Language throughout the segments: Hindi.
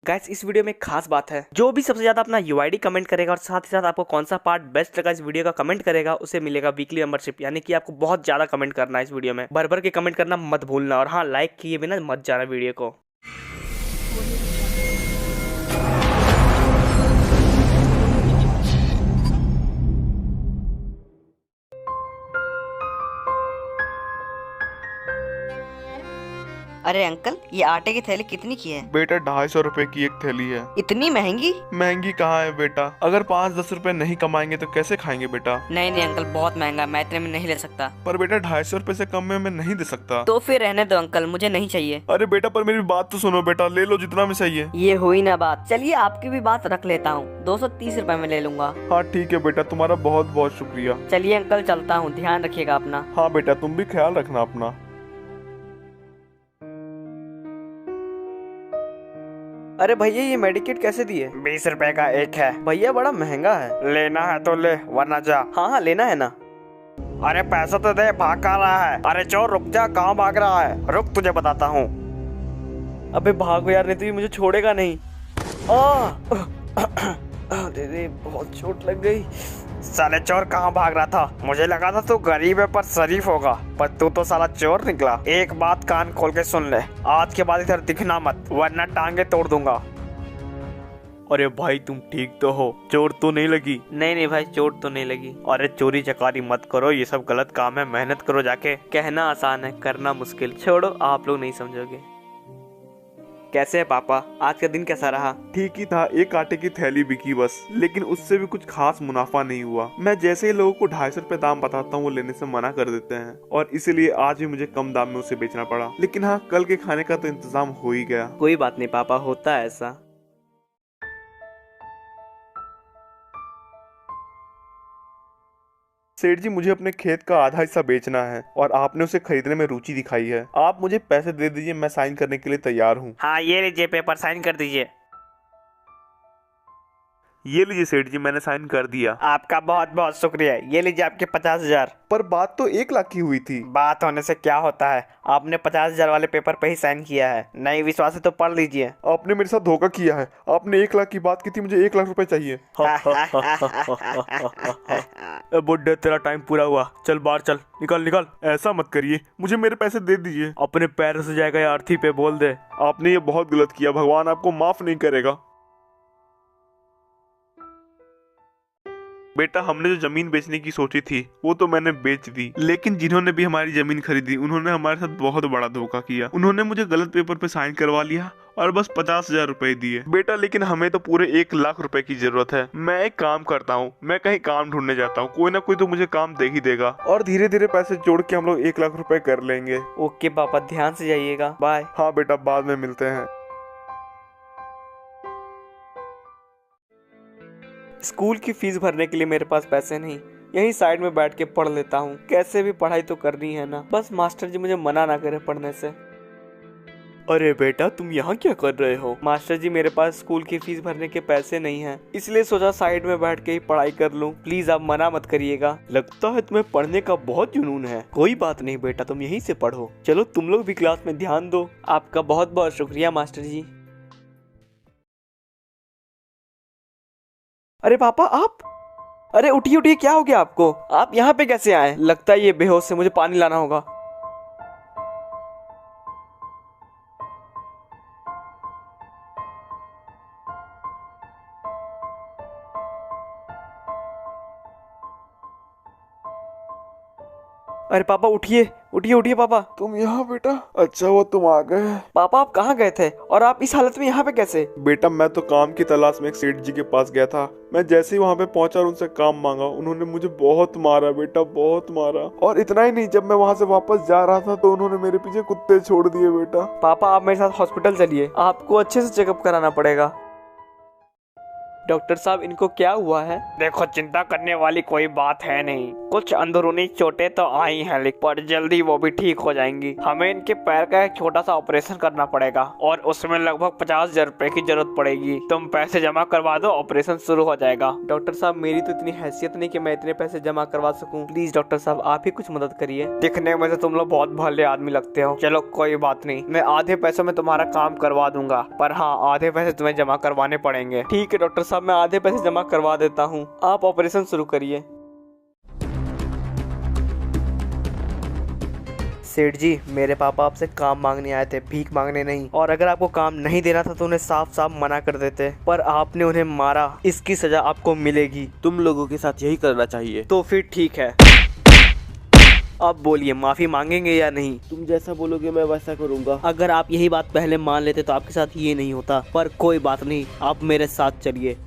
गाइस इस वीडियो में एक खास बात है, जो भी सबसे ज्यादा अपना यूआईडी कमेंट करेगा और साथ ही साथ आपको कौन सा पार्ट बेस्ट लगा इस वीडियो का कमेंट करेगा, उसे मिलेगा वीकली मेंबरशिप। यानी कि आपको बहुत ज्यादा कमेंट करना है इस वीडियो में, भर भर के कमेंट करना मत भूलना। और हाँ, लाइक किए बिना मत जाना वीडियो को। अरे अंकल, ये आटे की थैली कितनी की है? बेटा 250 रुपए की एक थैली है। इतनी महंगी? महंगी कहाँ है बेटा, अगर 5-10 रुपए नहीं कमाएंगे तो कैसे खाएंगे बेटा। नहीं नहीं अंकल, बहुत महंगा, मैं इतने में नहीं ले सकता। पर बेटा 250 रुपए से कम में मैं नहीं दे सकता। तो फिर रहने दो अंकल, मुझे नहीं चाहिए। अरे बेटा पर मेरी बात तो सुनो बेटा, ले लो जितना में चाहिए। ये हुई ना बात। चलिए आपकी भी बात रख लेता हूँ, 230 रुपए में ले लूंगा। हाँ ठीक है बेटा, तुम्हारा बहुत बहुत शुक्रिया। चलिए अंकल चलता हूँ, ध्यान रखिएगा अपना। हाँ बेटा, तुम भी ख्याल रखना अपना। अरे भैया, ये मेडिकेट कैसे दिए? 20 रुपए का एक है। भैया बड़ा महंगा है। लेना है तो ले, वरना जा। हाँ लेना है ना। अरे पैसा तो दे, भाग कहाँ रहा है? अरे चोर रुक जा, कहाँ भाग रहा है? रुक, तुझे बताता हूँ। अबे भागो यार, नहीं तो ये मुझे छोड़ेगा नहीं। अरे बहुत चोट लग गई। साले चोर कहाँ भाग रहा था? मुझे लगा था तू गरीब है पर शरीफ होगा, पर तू तो साला चोर निकला। एक बात कान खोल के सुन ले, आज के बाद इधर दिखना मत, वरना टांगे तोड़ दूंगा। अरे भाई तुम ठीक तो हो? चोट तो नहीं लगी? नहीं नहीं भाई, चोट तो नहीं लगी। अरे चोरी चकारी मत करो, ये सब गलत काम है, मेहनत करो जाके। कहना आसान है, करना मुश्किल। छोड़ो, आप लोग नहीं समझोगे। कैसे है पापा, आज का दिन कैसा रहा? ठीक ही था, एक आटे की थैली बिकी बस, लेकिन उससे भी कुछ खास मुनाफा नहीं हुआ। मैं जैसे ही लोगों को 250 रुपए दाम बताता हूँ वो लेने से मना कर देते हैं, और इसीलिए आज भी मुझे कम दाम में उसे बेचना पड़ा। लेकिन हाँ, कल के खाने का तो इंतजाम हो ही गया। कोई बात नहीं पापा, होता है ऐसा। सेठ जी, मुझे अपने खेत का आधा हिस्सा बेचना है और आपने उसे खरीदने में रुचि दिखाई है। आप मुझे पैसे दे दीजिए, मैं साइन करने के लिए तैयार हूँ। हाँ ये लीजिए पेपर, साइन कर दीजिए। ये लीजिए सेठ जी, मैंने साइन कर दिया। आपका बहुत बहुत शुक्रिया। ये लीजिए आपके 50,000। पर बात तो 1 लाख की हुई थी। बात होने से क्या होता है, आपने 50,000 वाले पेपर पे ही साइन किया है। नहीं विश्वास है तो पढ़ लीजिए। आपने मेरे साथ धोखा किया है। आपने 1 लाख की बात की थी, मुझे 1 लाख रुपए चाहिए। बुड्ढे, तेरा टाइम पूरा हुआ, चल बाहर चल, निकल निकल। ऐसा मत करिए, मुझे मेरे पैसे दे दीजिए। अपने पैर से जाएगा या अर्थी पे बोल दे। आपने ये बहुत गलत किया, भगवान आपको माफ नहीं करेगा। बेटा, हमने जो जमीन बेचने की सोची थी वो तो मैंने बेच दी, लेकिन जिन्होंने भी हमारी जमीन खरीदी उन्होंने हमारे साथ बहुत बड़ा धोखा किया। उन्होंने मुझे गलत पेपर पे साइन करवा लिया और बस 50,000 रुपए दिए। बेटा लेकिन हमें तो पूरे 1 लाख रुपए की जरूरत है। मैं एक काम करता हूँ, मैं कहीं काम ढूंढने जाता हूँ, कोई ना कोई तो मुझे काम दे ही देगा, और धीरे धीरे पैसे जोड़ के हम लोग 1 लाख रुपए कर लेंगे। ओके पापा, ध्यान से जाइएगा, बाय। हाँ बेटा, बाद में मिलते हैं। स्कूल की फीस भरने के लिए मेरे पास पैसे नहीं, यहीं साइड में बैठ के पढ़ लेता हूँ। कैसे भी पढ़ाई तो करनी है ना, बस मास्टर जी मुझे मना ना करे पढ़ने से। अरे बेटा, तुम यहाँ क्या कर रहे हो? मास्टर जी, मेरे पास स्कूल की फीस भरने के पैसे नहीं हैं, इसलिए सोचा साइड में बैठ के ही पढ़ाई कर लूँ। प्लीज आप मना मत करिएगा। लगता है तुम्हें पढ़ने का बहुत जुनून है। कोई बात नहीं बेटा, तुम यहीं से पढ़ो। चलो तुम लोग भी क्लास में ध्यान दो। आपका बहुत बहुत शुक्रिया मास्टर जी। अरे पापा आप, अरे उठिए उठिए, क्या हो गया आपको? आप यहाँ पे कैसे आए? लगता है ये बेहोश है, मुझे पानी लाना होगा। अरे पापा उठिए उठिए उठिए पापा। तुम यहाँ बेटा? अच्छा वो तुम आ गए। पापा आप कहाँ गए थे और आप इस हालत में यहाँ पे कैसे? बेटा मैं तो काम की तलाश में एक सेठ जी के पास गया था। मैं जैसे ही वहाँ पे पहुंचा और उनसे काम मांगा, उन्होंने मुझे बहुत मारा बेटा, बहुत मारा। और इतना ही नहीं, जब मैं वहाँ से वापस जा रहा था तो उन्होंने मेरे पीछे कुत्ते छोड़ दिए बेटा। पापा आप मेरे साथ हॉस्पिटल चलिए, आपको अच्छे से चेकअप कराना पड़ेगा। डॉक्टर साहब इनको क्या हुआ है? देखो, चिंता करने वाली कोई बात है नहीं। कुछ अंदरूनी चोटें तो आई हैं, लेकिन पर जल्दी वो भी ठीक हो जाएंगी। हमें इनके पैर का एक छोटा सा ऑपरेशन करना पड़ेगा और उसमें लगभग 50,000 रुपए की जरूरत पड़ेगी। तुम पैसे जमा करवा दो, ऑपरेशन शुरू हो जाएगा। डॉक्टर साहब मेरी तो इतनी हैसियत नहीं कि मैं इतने पैसे जमा करवा सकूं। प्लीज डॉक्टर साहब आप ही कुछ मदद करिए। दिखने में तो तुम लोग बहुत भले आदमी लगते हो। चलो कोई बात नहीं, मैं आधे पैसों में तुम्हारा काम करवा दूंगा, पर हाँ आधे पैसे तुम्हें जमा करवाने पड़ेंगे। ठीक है डॉक्टर साहब, मैं आधे पैसे जमा करवा देता हूँ, आप ऑपरेशन शुरू करिए। सेठ जी, मेरे पापा आपसे काम मांगने आए थे, भीख मांगने नहीं। और अगर आपको काम नहीं देना था तो उन्हें साफ साफ मना कर देते, पर आपने उन्हें मारा, इसकी सजा आपको मिलेगी। तुम लोगों के साथ यही करना चाहिए। तो फिर ठीक है, अब बोलिए माफी मांगेंगे या नहीं? तुम जैसा बोलोगे मैं वैसा करूंगा। अगर आप यही बात पहले मान लेते तो आपके साथ ये नहीं होता, पर कोई बात नहीं, आप मेरे साथ चलिए।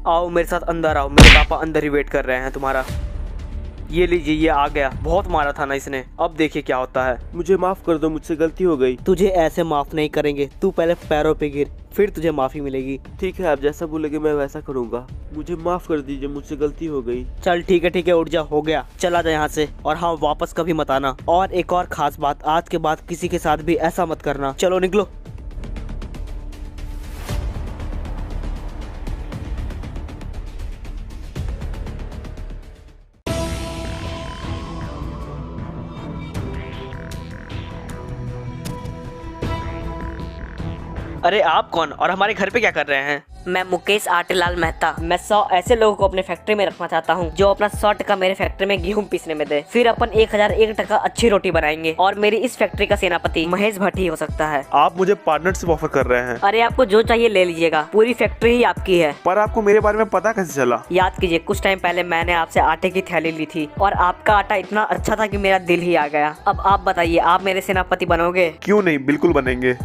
आओ मेरे साथ अंदर आओ, मेरे पापा अंदर ही वेट कर रहे हैं तुम्हारा। ये लीजिए, ये आ गया। बहुत मारा था ना इसने, अब देखिए क्या होता है। मुझे माफ कर दो, मुझसे गलती हो गई। तुझे ऐसे माफ नहीं करेंगे, तू पहले पैरों पे गिर, फिर तुझे माफी मिलेगी। ठीक है, आप जैसा बोलोगे मैं वैसा करूंगा। मुझे माफ कर दीजिए, मुझसे गलती हो गई। चल ठीक है, उठ जा, हो गया, चला जा यहाँ से। और हाँ, वापस कभी मत आना। और एक और खास बात, आज के बाद किसी के साथ भी ऐसा मत करना। चलो निकलो। अरे आप कौन और हमारे घर पे क्या कर रहे हैं? मैं मुकेश आटेलाल मेहता। मैं 100 ऐसे लोगों को अपने फैक्ट्री में रखना चाहता हूँ जो अपना 100 टका मेरे फैक्ट्री में गेहूं पीसने में दे। फिर अपन 1001 टका अच्छी रोटी बनाएंगे और मेरी इस फैक्ट्री का सेनापति महेश भट्ट ही हो सकता है। आप मुझे पार्टनरशिप ऑफर कर रहे हैं? अरे आपको जो चाहिए ले लीजिएगा, पूरी फैक्ट्री ही आपकी है। पर आपको मेरे बारे में पता कैसे चला? याद कीजिए, कुछ टाइम पहले मैंने आपसे आटे की थैली ली थी और आपका आटा इतना अच्छा था कि मेरा दिल ही आ गया। अब आप बताइए, आप मेरे सेनापति बनोगे? क्यों नहीं, बिल्कुल बनेंगे।